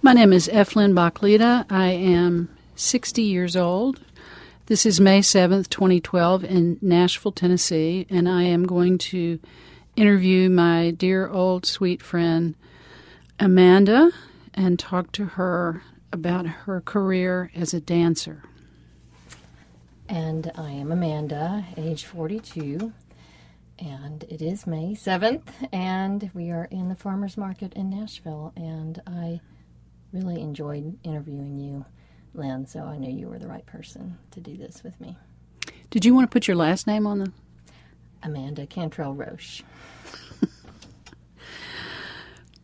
My name is Lynne Bachleda. I am 60 years old. This is May 7th, 2012 in Nashville, Tennessee, and I am going to interview my dear old sweet friend Amanda and talk to her about her career as a dancer. And I am Amanda, age 42, and it is May 7th, and we are in the farmer's market in Nashville, and I really enjoyed interviewing you, Lynn, so I knew you were the right person to do this with me. Did you want to put your last name on the... Amanda Cantrell Roche.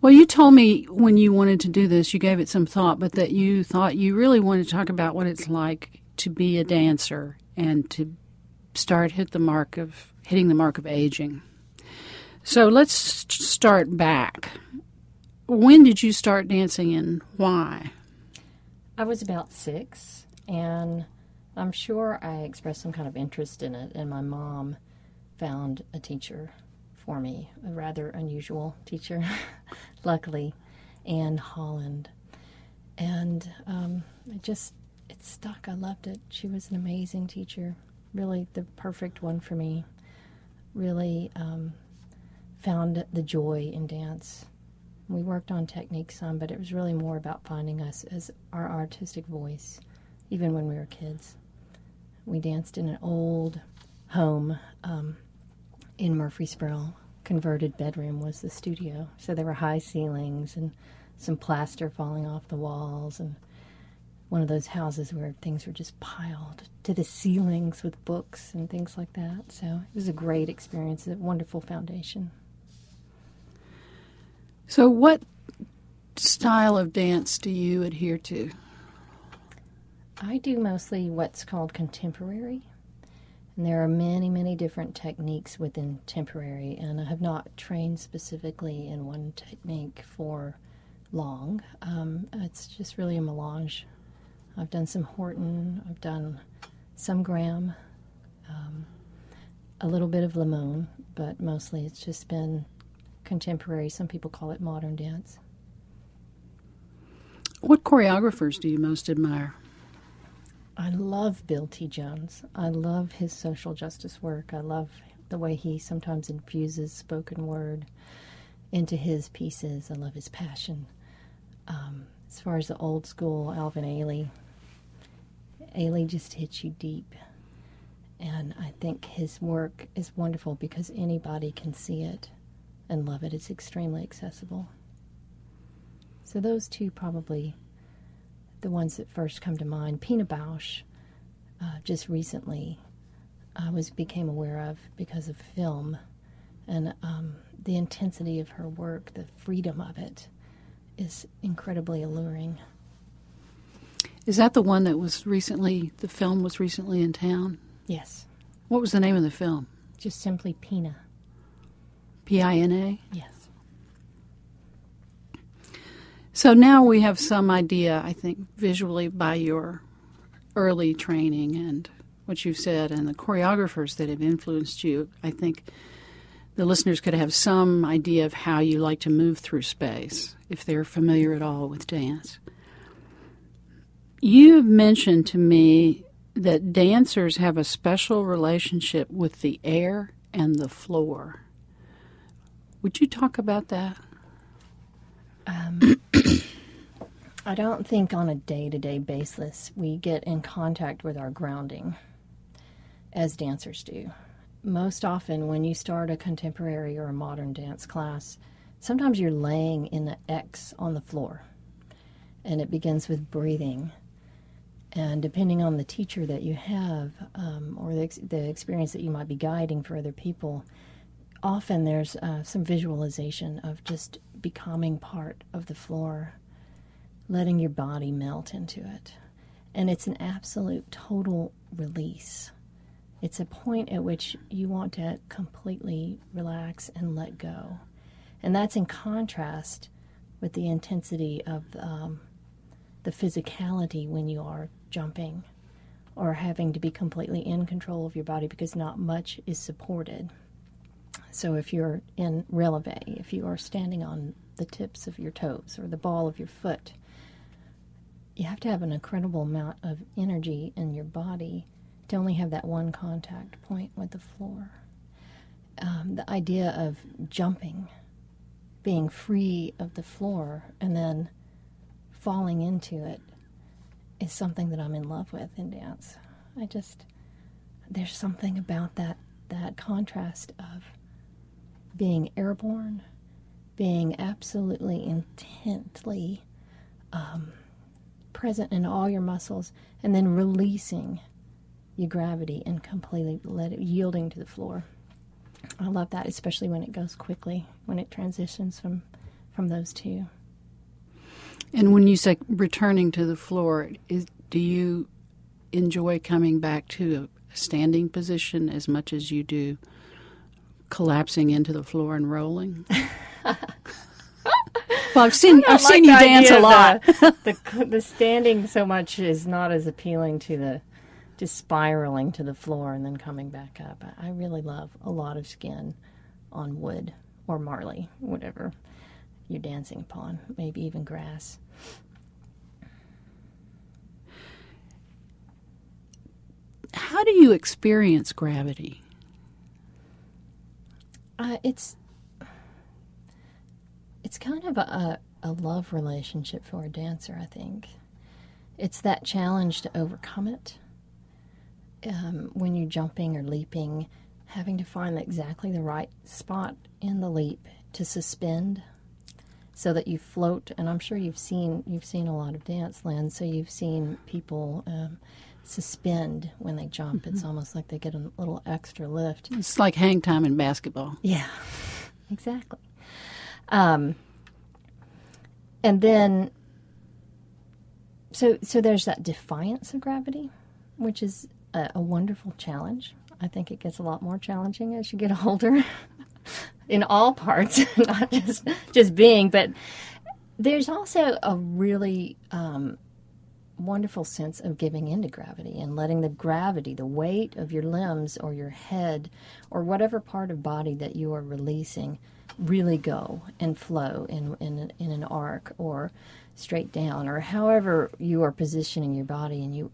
Well, you told me when you wanted to do this, you gave it some thought, but that you thought you really wanted to talk about what it's like to be a dancer and to start hitting the mark of aging. So let's start back. When did you start dancing and why? I was about 6, and I'm sure I expressed some kind of interest in it, and my mom found a teacher for me, a rather unusual teacher, luckily, Anne Holland. And it stuck. I loved it. She was an amazing teacher, really the perfect one for me. Really found the joy in dance. We worked on technique some, but it was really more about finding us as our artistic voice, even when we were kids. We danced in an old home in Murfreesboro. Converted bedroom was the studio, so there were high ceilings and some plaster falling off the walls, and one of those houses where things were just piled to the ceilings with books and things like that. So it was a great experience, a wonderful foundation. So what style of dance do you adhere to? I do mostly what's called contemporary, and there are many, many different techniques within contemporary, and I have not trained specifically in one technique for long. It's just really a melange. I've done some Horton, I've done some Graham, a little bit of Limon, but mostly it's just been contemporary. Some people call it modern dance. What choreographers do you most admire? I love Bill T. Jones. I love his social justice work. I love the way he sometimes infuses spoken word into his pieces. I love his passion. As far as the old school, Alvin Ailey just hits you deep. And I think his work is wonderful because anybody can see it and love it. It's extremely accessible. So those two probably the ones that first come to mind. Pina Bausch, just recently, became aware of because of film, and the intensity of her work, the freedom of it, is incredibly alluring. Is that the one that was recently, the film was recently in town? Yes. What was the name of the film? Just simply Pina. P-I-N-A? Yes. So now we have some idea, I think, visually by your early training and what you've said and the choreographers that have influenced you. I think the listeners could have some idea of how you like to move through space, if they're familiar at all with dance. You've mentioned to me that dancers have a special relationship with the air and the floor. Would you talk about that? I don't think on a day-to-day basis we get in contact with our grounding as dancers do. Most often when you start a contemporary or a modern dance class, sometimes you're laying in an X on the floor, and it begins with breathing. And depending on the teacher that you have or the experience that you might be guiding for other people, often there's some visualization of just becoming part of the floor, letting your body melt into it. And it's an absolute total release. It's a point at which you want to completely relax and let go. And that's in contrast with the intensity of the physicality when you are jumping or having to be completely in control of your body because not much is supported. So if you're in releve, if you are standing on the tips of your toes or the ball of your foot, you have to have an incredible amount of energy in your body to only have that one contact point with the floor. The idea of jumping, being free of the floor, and then falling into it is something that I'm in love with in dance. There's something about that contrast of being airborne, being absolutely intently present in all your muscles, and then releasing your gravity and completely yielding to the floor. I love that, especially when it goes quickly, when it transitions from those two. And when you say returning to the floor, do you enjoy coming back to a standing position as much as you do collapsing into the floor and rolling? Well, I've seen you dance a lot. The standing so much is not as appealing to the spiraling to the floor and then coming back up. I really love a lot of skin on wood or marley, whatever you're dancing upon, maybe even grass. How do you experience gravity? It's kind of a love relationship for a dancer, I think. It's that challenge to overcome it. When you're jumping or leaping, having to find exactly the right spot in the leap to suspend so that you float. And I'm sure you've seen a lot of dance, Lynne, so you've seen people suspend when they jump. Mm-hmm. It's almost like they get a little extra lift. It's like hang time in basketball. Yeah, exactly. And then, so there's that defiance of gravity, which is a wonderful challenge. I think it gets a lot more challenging as you get older in all parts, not just being, but there's also a really wonderful sense of giving into gravity and letting the gravity, the weight of your limbs or your head or whatever part of body that you are releasing really go and flow in an arc or straight down, or however you are positioning your body, and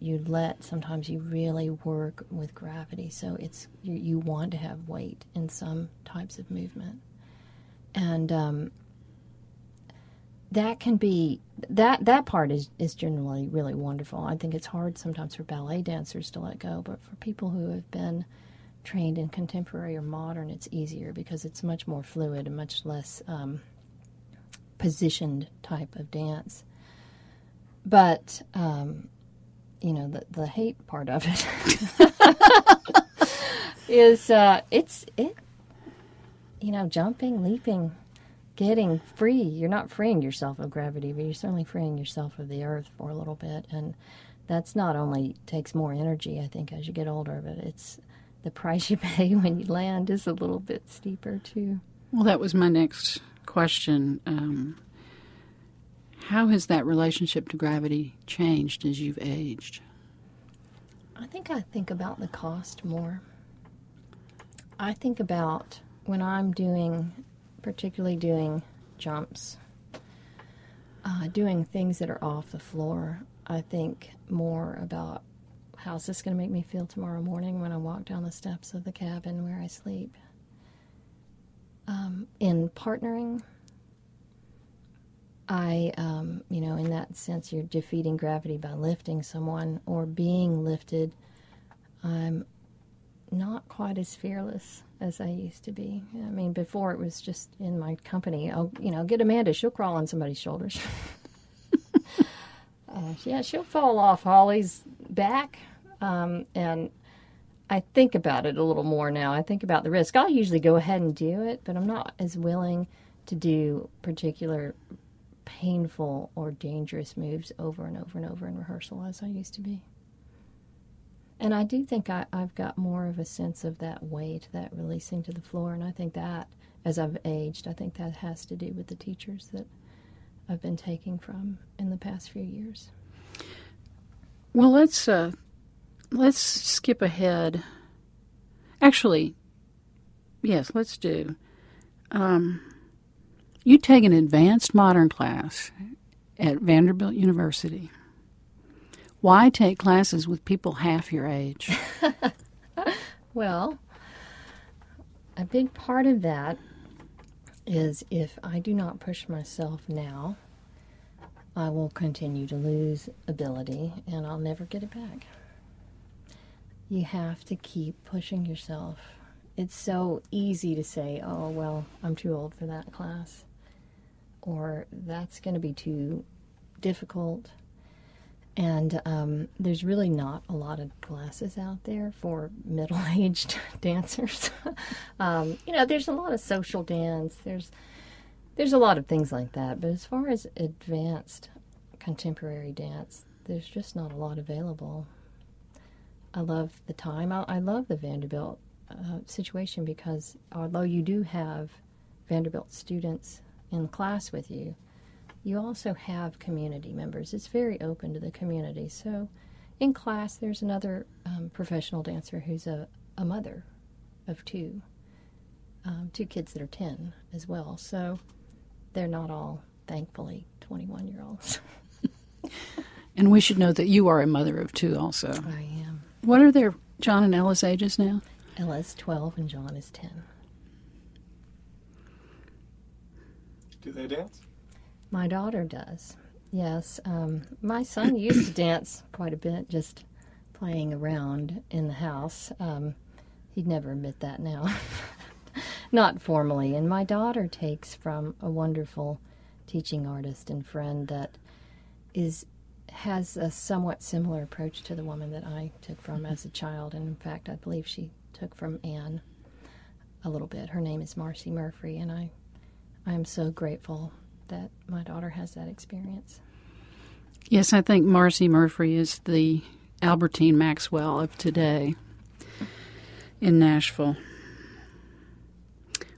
sometimes you really work with gravity, so it's you want to have weight in some types of movement, and that can be that part is generally really wonderful. I think it's hard sometimes for ballet dancers to let go, but for people who have been trained in contemporary or modern, it's easier because it's much more fluid and much less positioned type of dance. But the hate part of it is jumping, leaping, getting free. You're not freeing yourself of gravity, but you're certainly freeing yourself of the earth for a little bit, and that's not only takes more energy, I think, as you get older, but it's the price you pay when you land is a little bit steeper too. Well, that was my next question. How has that relationship to gravity changed as you've aged? I think about the cost more. I think about when I'm particularly doing jumps, doing things that are off the floor, I think more about how's this going to make me feel tomorrow morning when I walk down the steps of the cabin where I sleep. In partnering, in that sense, you're defeating gravity by lifting someone or being lifted. I'm not quite as fearless as I used to be. I mean, before it was just in my company. I'll, get Amanda. She'll crawl on somebody's shoulders. She'll fall off Holly's back. And I think about it a little more now. I think about the risk. I'll usually go ahead and do it, but I'm not as willing to do particular painful or dangerous moves over and over and over in rehearsal as I used to be. And I do think I've got more of a sense of that weight, that releasing to the floor, and I think that, as I've aged, I think that has to do with the teachers that I've been taking from in the past few years. Well, let's skip ahead. Actually, yes, let's do. You take an advanced modern class at Vanderbilt University. Why take classes with people half your age? Well, a big part of that is if I do not push myself now, I will continue to lose ability and I'll never get it back. You have to keep pushing yourself. It's so easy to say, oh, well, I'm too old for that class, or that's going to be too difficult. And there's really not a lot of classes out there for middle-aged dancers. There's a lot of social dance. There's a lot of things like that. But as far as advanced contemporary dance, there's just not a lot available. I love the time. I love the Vanderbilt situation because although you do have Vanderbilt students in class with you, you also have community members. It's very open to the community. So in class, there's another professional dancer who's a mother of two kids that are 10 as well. So they're not all, thankfully, 21-year-olds. And we should know that you are a mother of two also. I am. What are their John and Ella's ages now? Ella's 12 and John is 10. Do they dance? My daughter does, yes. My son used to dance quite a bit, just playing around in the house. He'd never admit that now, not formally. And my daughter takes from a wonderful teaching artist and friend that has a somewhat similar approach to the woman that I took from as a child. And in fact, I believe she took from Anne a little bit. Her name is Marcy Murphy, and I am so grateful that my daughter has that experience. Yes, I think Marcy Murphy is the Albertine Maxwell of today in Nashville.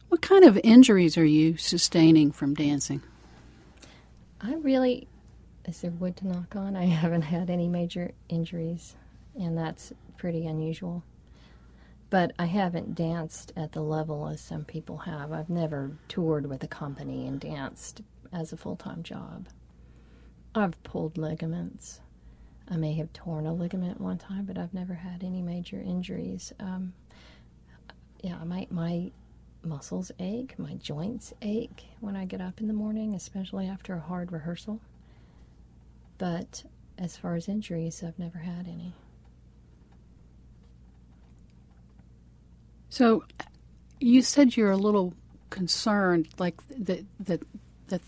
What kind of injuries are you sustaining from dancing? Is there wood to knock on? I haven't had any major injuries, and that's pretty unusual. But I haven't danced at the level as some people have. I've never toured with a company and danced as a full-time job. I've pulled ligaments. I may have torn a ligament one time, but I've never had any major injuries. My muscles ache, my joints ache when I get up in the morning, especially after a hard rehearsal. But as far as injuries, I've never had any. So you said you're a little concerned, like that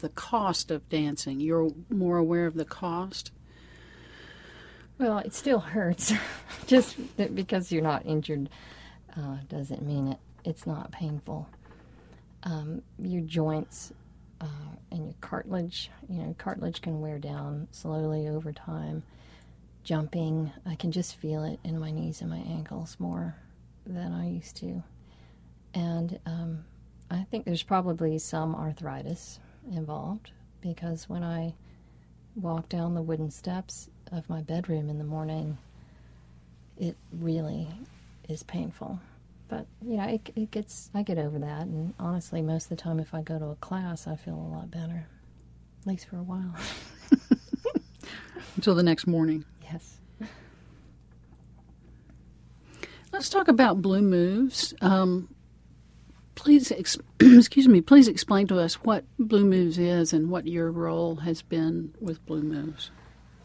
the cost of dancing, you're more aware of the cost? Well, it still hurts. Just because you're not injured doesn't mean it's not painful. Your joints and your cartilage, cartilage can wear down slowly over time. Jumping, I can just feel it in my knees and my ankles more than I used to. And I think there's probably some arthritis involved, because when I walk down the wooden steps of my bedroom in the morning, it really is painful. But I get over that, and honestly, most of the time if I go to a class, I feel a lot better, at least for a while. Until the next morning. Yes. Let's talk about Blue Moves. Please explain to us what Blue Moves is and what your role has been with Blue Moves.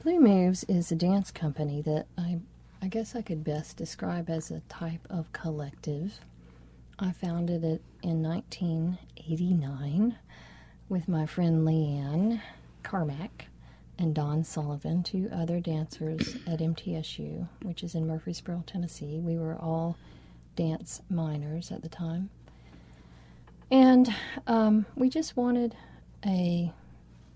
Blue Moves is a dance company that I guess I could best describe as a type of collective. I founded it in 1989 with my friend Leanne Carmack and Don Sullivan, two other dancers at MTSU, which is in Murfreesboro, Tennessee. We were all dance minors at the time. And we just wanted a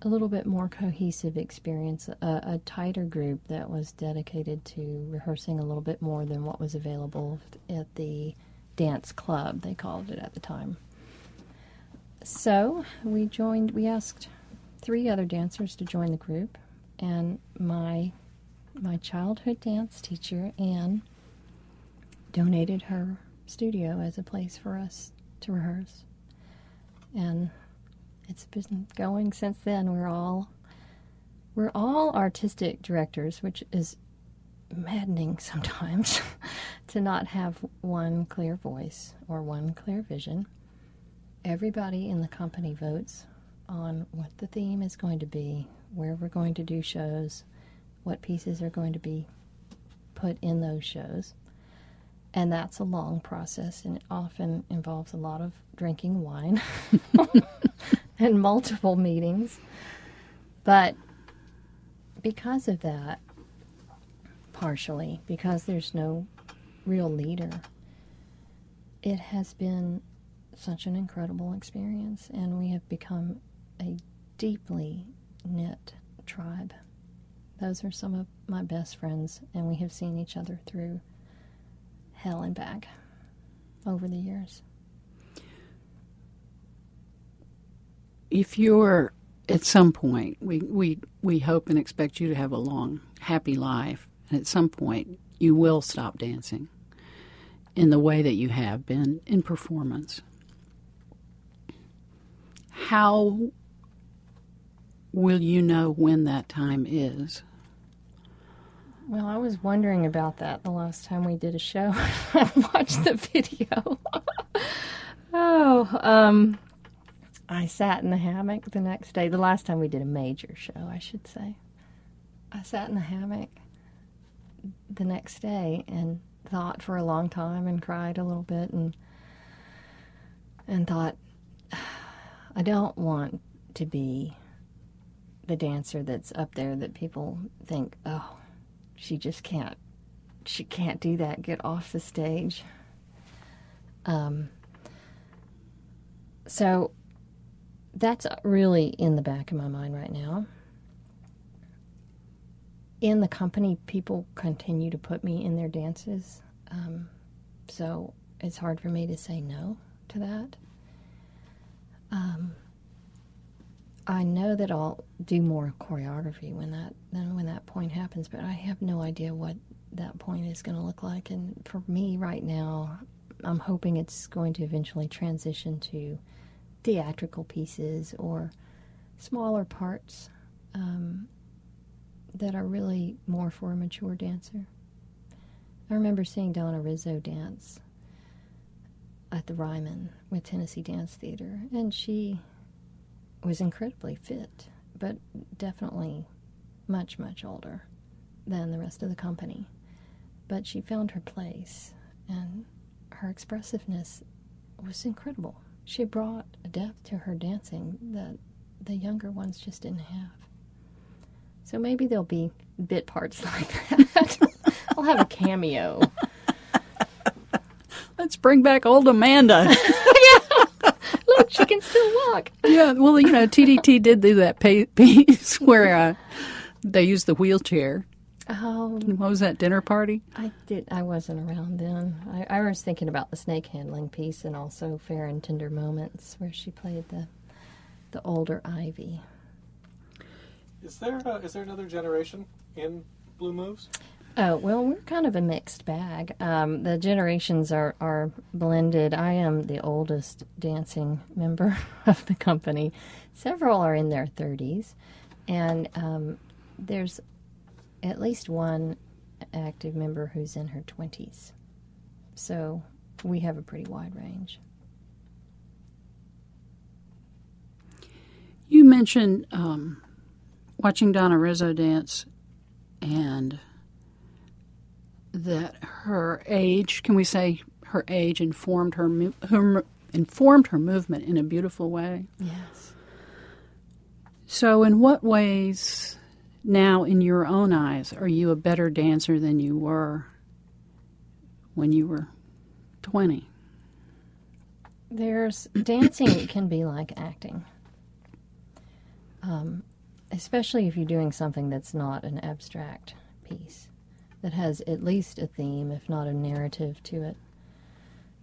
little bit more cohesive experience, a tighter group that was dedicated to rehearsing a little bit more than what was available at the dance club, they called it at the time. So we asked 3 other dancers to join the group, and my childhood dance teacher, Anne, donated her studio as a place for us to rehearse. And it's been going since then. We're all artistic directors, which is maddening sometimes to not have one clear voice or one clear vision. Everybody in the company votes on what the theme is going to be, where we're going to do shows, what pieces are going to be put in those shows. And that's a long process, and it often involves a lot of drinking wine and multiple meetings. But because of that, partially, because there's no real leader, it has been such an incredible experience, and we have become a deeply knit tribe. Those are some of my best friends, and we have seen each other through hell and back over the years. If you're at some point, we hope and expect you to have a long, happy life, and at some point you will stop dancing in the way that you have been in performance. How will you know when that time is? Well, I was wondering about that the last time we did a show. I watched the video. I sat in the hammock the next day. The last time we did a major show, I should say. I sat in the hammock the next day and thought for a long time and cried a little bit and thought, I don't want to be the dancer that's up there that people think, oh, she can't do that, get off the stage. So that's really in the back of my mind right now. In the company, people continue to put me in their dances, so it's hard for me to say no to that. I know that I'll do more choreography when that point happens, but I have no idea what that point is going to look like. And for me right now, I'm hoping it's going to eventually transition to theatrical pieces or smaller parts that are really more for a mature dancer. I remember seeing Donna Rizzo dance at the Ryman with Tennessee Dance Theater, and she was incredibly fit, but definitely much, much older than the rest of the company. But she found her place, and her expressiveness was incredible. She brought a depth to her dancing that the younger ones just didn't have. So maybe there'll be bit parts like that. I'll have a cameo. Let's bring back old Amanda. Look, she can still walk. Yeah, well, TDT did do that piece where they used the wheelchair. Oh. What was that, dinner party? I wasn't around then. I was thinking about the snake handling piece and also Fair and Tender Moments where she played the older Ivy. Is there another generation in Blue Moves? Oh, well, we're kind of a mixed bag. The generations are blended. I am the oldest dancing member of the company. Several are in their 30s, and there's at least one active member who's in her 20s. So we have a pretty wide range. You mentioned watching Donna Rizzo dance and that her age, can we say her age informed her movement in a beautiful way? Yes. So in what ways now, in your own eyes, are you a better dancer than you were when you were 20? Dancing can be like acting. Especially if you're doing something that's not an abstract piece, that has at least a theme, if not a narrative to it.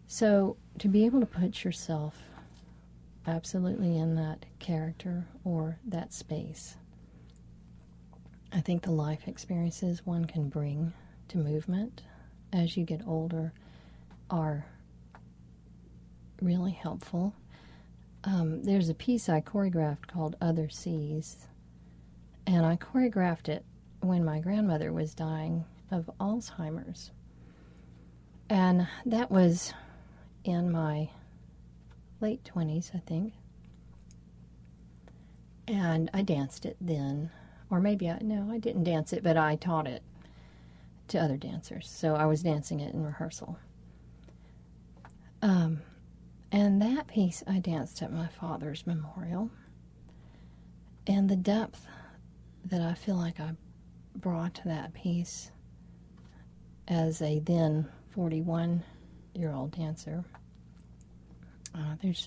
So to be able to put yourself absolutely in that character or that space, I think the life experiences one can bring to movement as you get older are really helpful. There's a piece I choreographed called Other Seas, and I choreographed it when my grandmother was dying, of Alzheimer's. And that was in my late 20s, I think. And I danced it then. Or maybe I didn't dance it, but I taught it to other dancers. So I was dancing it in rehearsal. And that piece I danced at my father's memorial. And the depth that I feel like I brought to that piece as a then 41-year-old dancer,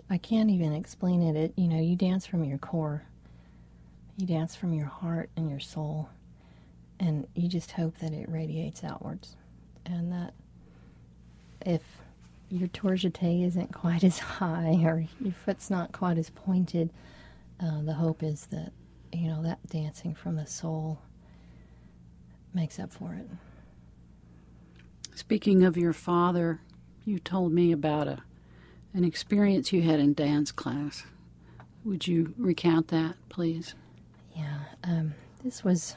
I can't even explain it. You dance from your core. You dance from your heart and your soul. And you just hope that it radiates outwards. And that if your tour jeté isn't quite as high or your foot's not quite as pointed, the hope is that, that dancing from the soul makes up for it. Speaking of your father, you told me about an experience you had in dance class. Would you recount that, please? Yeah, this was...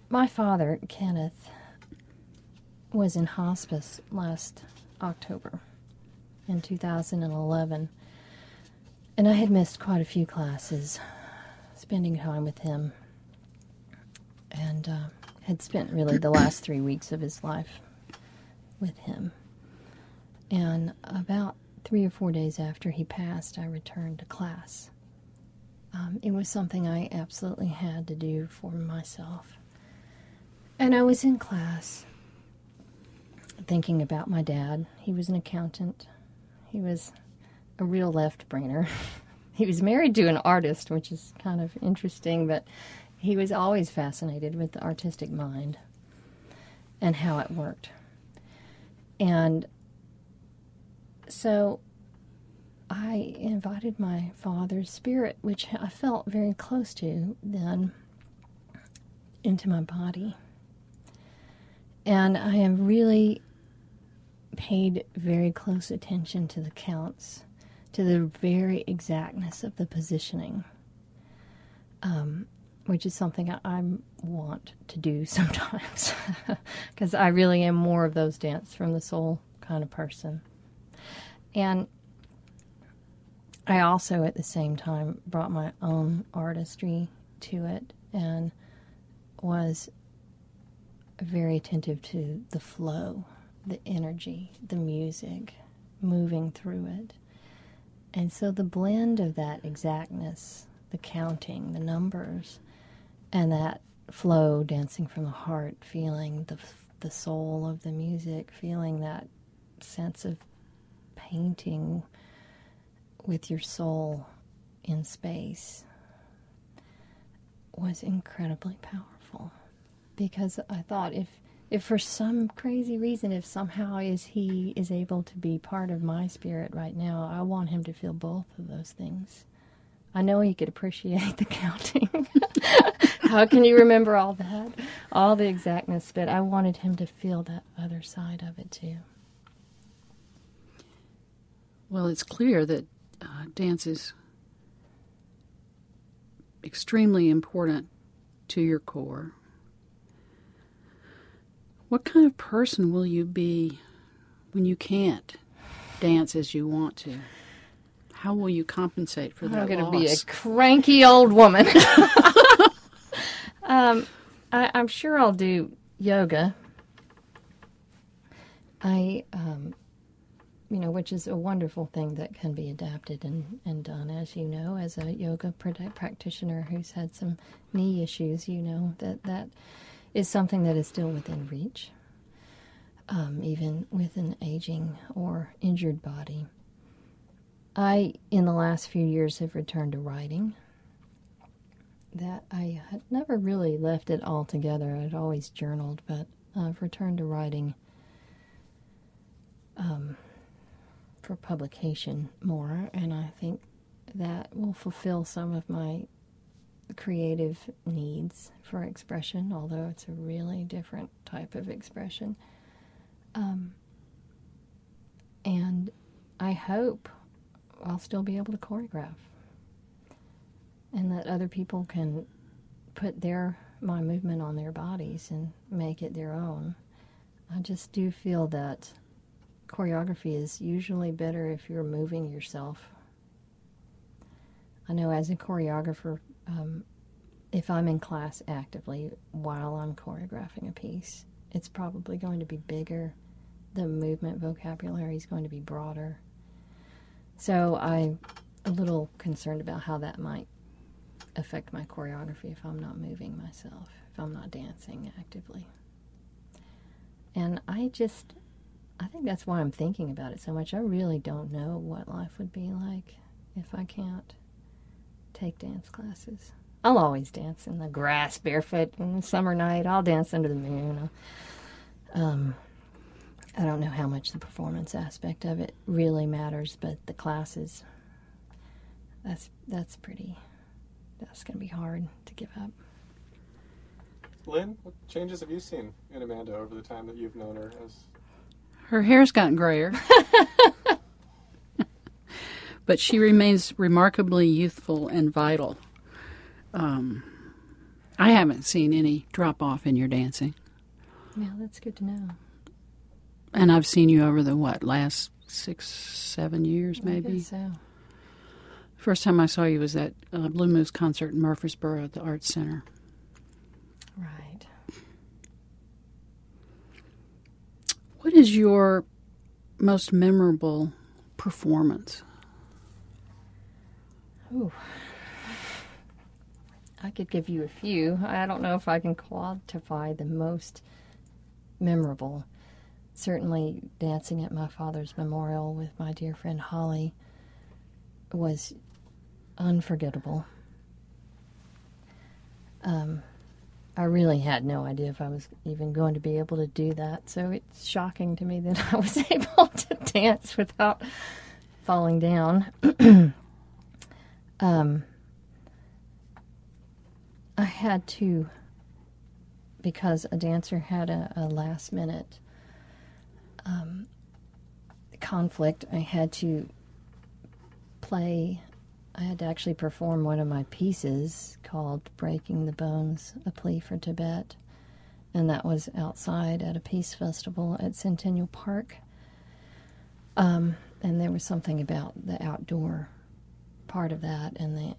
My father, Kenneth, was in hospice last October in 2011, and I had missed quite a few classes, spending time with him, and had spent really the last 3 weeks of his life with him. And about 3 or 4 days after he passed, I returned to class. It was something I absolutely had to do for myself. And I was in class thinking about my dad. He was an accountant. He was a real left-brainer. He was married to an artist, which is kind of interesting, but he was always fascinated with the artistic mind and how it worked. And so I invited my father's spirit, which I felt very close to then, into my body. And I have really paid very close attention to the counts, to the very exactness of the positioning, which is something I want to do sometimes, because I really am more of those dance from the soul kind of person. And I also, at the same time, brought my own artistry to it and was very attentive to the flow, the energy, the music, moving through it. And so the blend of that exactness, the counting, the numbers, and that flow, dancing from the heart, feeling the soul of the music, feeling that sense of painting with your soul in space, was incredibly powerful. Because I thought, if for some crazy reason, if somehow he is able to be part of my spirit right now, I want him to feel both of those things. I know he could appreciate the counting. How can you remember all that? All the exactness, but I wanted him to feel that other side of it too. Well, it's clear that dance is extremely important to your core. What kind of person will you be when you can't dance as you want to? How will you compensate for that I'm going to loss? be a cranky old woman. I'm sure I'll do yoga. Which is a wonderful thing that can be adapted and done, as you know, as a yoga practitioner who's had some knee issues, that is something that is still within reach, even with an aging or injured body. I, in the last few years, have returned to writing. That I had never really left it altogether. I'd always journaled, but I've returned to writing for publication more, and I think that will fulfill some of my creative needs for expression, although it's a really different type of expression. And I hope I'll still be able to choreograph, and that other people can put their my movement on their bodies and make it their own. I just do feel that choreography is usually better if you're moving yourself. I know as a choreographer, if I'm in class actively while I'm choreographing a piece, it's probably going to be bigger. The movement vocabulary is going to be broader. So I'm a little concerned about how that might affect my choreography if I'm not moving myself, if I'm not dancing actively. And I think that's why I'm thinking about it so much. I really don't know what life would be like if I can't take dance classes. I'll always dance in the grass barefoot on a summer night. I'll dance under the moon. I don't know how much the performance aspect of it really matters, but the classes, that's going to be hard to give up. Lynne, what changes have you seen in Amanda over the time that you've known her? Her hair's gotten grayer. But she remains remarkably youthful and vital. I haven't seen any drop-off in your dancing. Yeah, that's good to know. And I've seen you over the, last 6-7 years, maybe? I guess so. First time I saw you was at Blue Moose concert in Murfreesboro at the Arts Center. Right. What is your most memorable performance? Ooh. I could give you a few. I don't know if I can quantify the most memorable. Certainly dancing at my father's memorial with my dear friend Holly was unforgettable. I really had no idea if I was even going to be able to do that, so it's shocking to me that I was able to dance without falling down. I had to, because a dancer had a last-minute conflict, I had to actually perform one of my pieces called Breaking the Bones, A Plea for Tibet, and that was outside at a peace festival at Centennial Park. And there was something about the outdoor part of that and the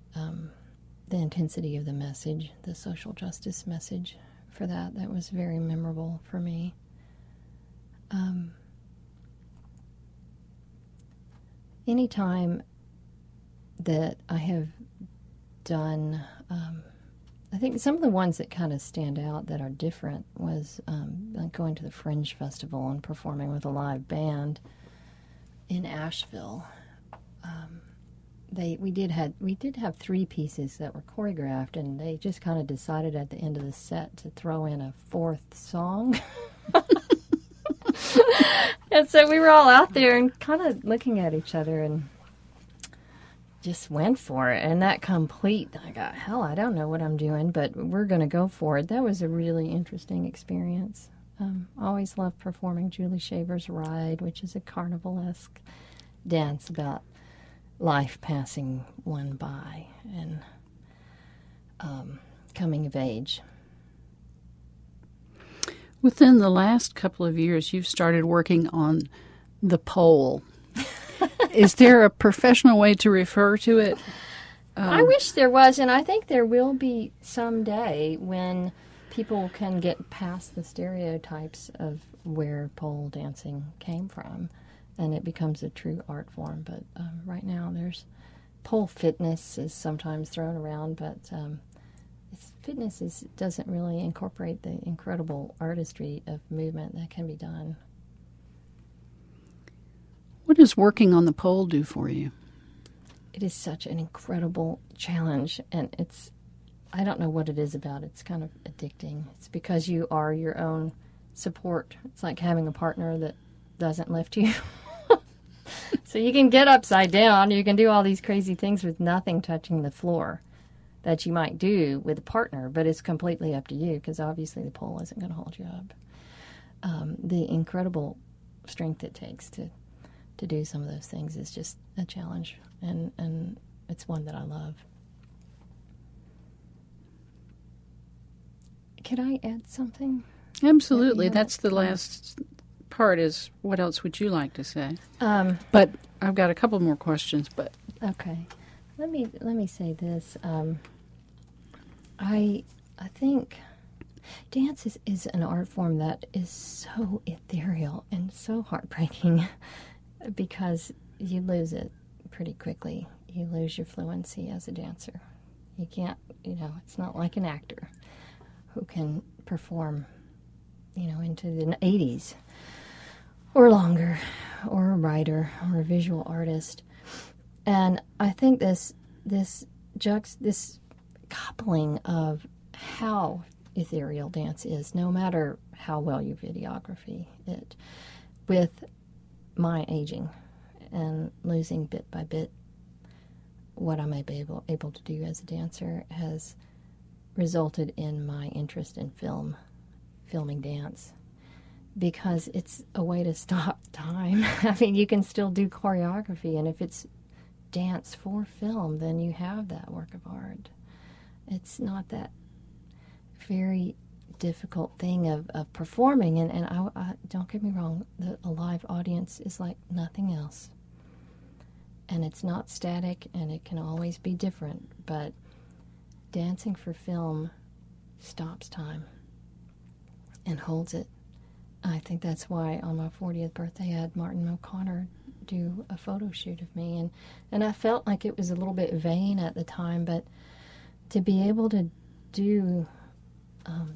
intensity of the message, the social justice message for that was very memorable for me. Anytime that I have done, I think some of the ones that kind of stand out that are different was like going to the Fringe Festival and performing with a live band in Asheville. We did have 3 pieces that were choreographed, and they just kind of decided at the end of the set to throw in a 4th song. And so we were all out there and kind of looking at each other and just went for it. And that complete, I got, hell, I don't know what I'm doing, but we're going to go for it. That was a really interesting experience. I always loved performing Julie Shaver's Ride, which is a carnivalesque dance about life passing one by and coming of age. Within the last couple of years, you've started working on the pole. Is there a professional way to refer to it? I wish there was, and I think there will be someday when people can get past the stereotypes of where pole dancing came from, and it becomes a true art form. But right now, there's pole fitness is sometimes thrown around, but fitness doesn't really incorporate the incredible artistry of movement that can be done. What does working on the pole do for you? It is such an incredible challenge, and I don't know what it is about it. It's kind of addicting. It's because you are your own support. It's like having a partner that doesn't lift you. So you can get upside down. You can do all these crazy things with nothing touching the floor that you might do with a partner, but it's completely up to you because obviously the pole isn't going to hold you up. The incredible strength it takes to do some of those things is just a challenge, and it's one that I love. Could I add something? Absolutely. That's the last part is what else would you like to say? But I've got a couple more questions. But Okay. Let me say this. I think dance is an art form that is so ethereal and so heartbreaking because you lose it pretty quickly. You lose your fluency as a dancer. You can't, it's not like an actor who can perform, into the 80s or longer, or a writer or a visual artist. And I think this coupling of how ethereal dance is, no matter how well you videography it, with my aging and losing bit by bit what I may be able to do as a dancer has resulted in my interest in filming dance, because it's a way to stop time. I mean, you can still do choreography, and if it's dance for film, then you have that work of art. It's not that very difficult thing of performing, and I don't get me wrong, a live audience is like nothing else, and it's not static, and it can always be different, but dancing for film stops time and holds it. I think that's why on my 40th birthday I had Martin O'Connor do a photo shoot of me, and I felt like it was a little bit vain at the time, but to be able to do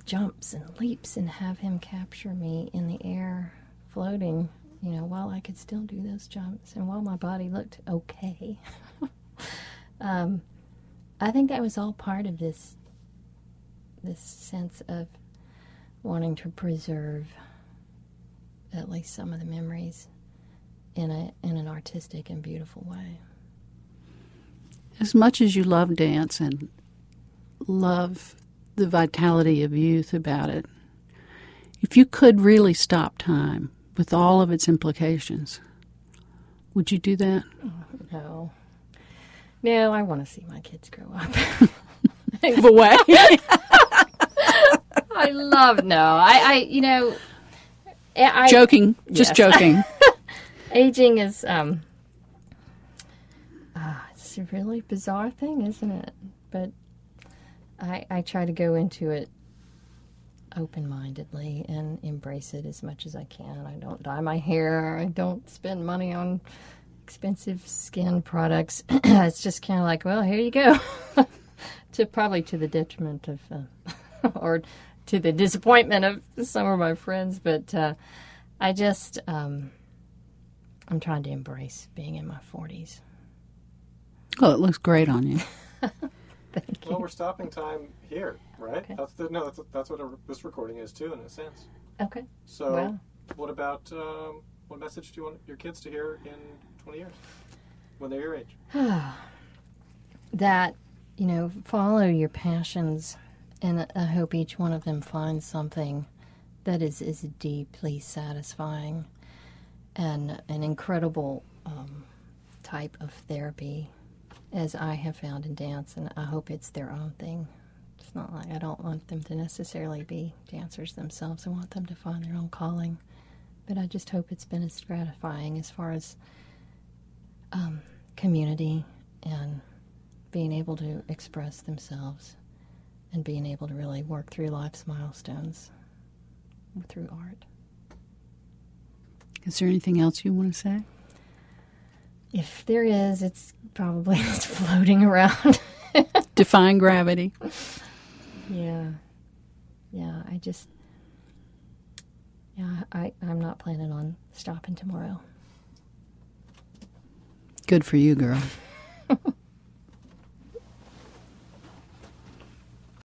jumps and leaps and have him capture me in the air floating, while I could still do those jumps and while my body looked okay. I think that was all part of this sense of wanting to preserve at least some of the memories in an artistic and beautiful way. as much as you love dance and love the vitality of youth about it, if you could really stop time with all of its implications, would you do that? No. No, I want to see my kids grow up. Move away. I love, no, I Joking, just yes. joking. Aging is, it's a really bizarre thing, isn't it? But I try to go into it open-mindedly and embrace it as much as I can. I don't dye my hair. I don't spend money on expensive skin products. It's just kind of like, well, here you go. Probably to the detriment of, or to the disappointment of some of my friends. But I just, I'm trying to embrace being in my 40s. Oh, it looks great on you. Thank you. Well, we're stopping time here, right? Okay. That's what this recording is too, in a sense. Okay. So, Well. what about what message do you want your kids to hear in 20 years when they're your age? That, follow your passions, and I hope each one of them finds something that is deeply satisfying and an incredible type of therapy, as I have found in dance, and I hope it's their own thing. It's not like I don't want them to necessarily be dancers themselves. I want them to find their own calling, but I just hope it's been as gratifying as far as community and being able to express themselves and being able to really work through life's milestones through art. Is there anything else you want to say? If there is, it's probably just floating around. Defying gravity. Yeah, I'm not planning on stopping tomorrow. Good for you, girl.